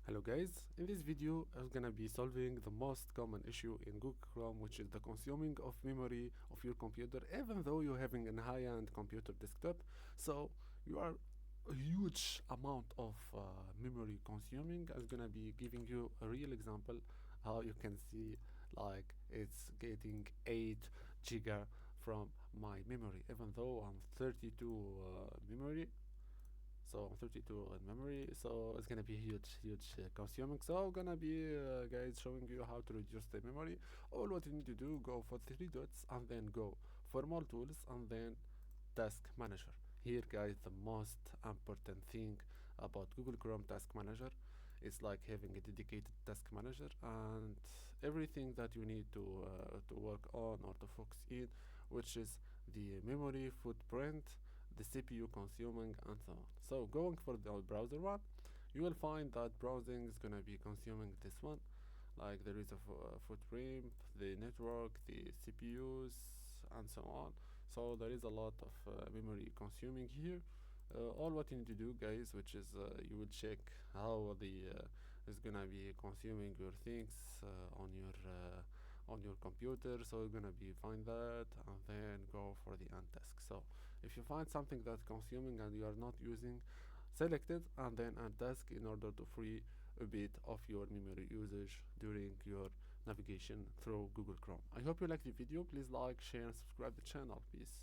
Hello guys, in this video I'm gonna be solving the most common issue in Google Chrome, which is the consuming of memory of your computer even though you're having a high-end computer desktop. So you are a huge amount of memory consuming. I'm gonna be giving you a real example how you can see like it's getting 8 giga from my memory even though I'm 32 memory, so I'm 32 in memory, so it's gonna be huge consuming. So I'm gonna be guys showing you how to reduce the memory. All what you need to do, go for three dots and then go for more tools and then task manager. Here guys, the most important thing about Google Chrome task manager is like having a dedicated task manager and everything that you need to work on or to focus in, which is the memory footprint, the CPU consuming, and so on. So going for the browser one, you will find that browsing is gonna be consuming this one, like there is a footprint, the network, the CPUs, and so on. So there is a lot of memory consuming here. All what you need to do guys, which is you will check how the is gonna be consuming your things on your computer. So you're gonna be find that and then go for the end task. So if you find something that's consuming and you are not using, select it and then end task in order to free a bit of your memory usage during your navigation through Google Chrome. I hope you like the video. Please like, share, and subscribe the channel. Peace.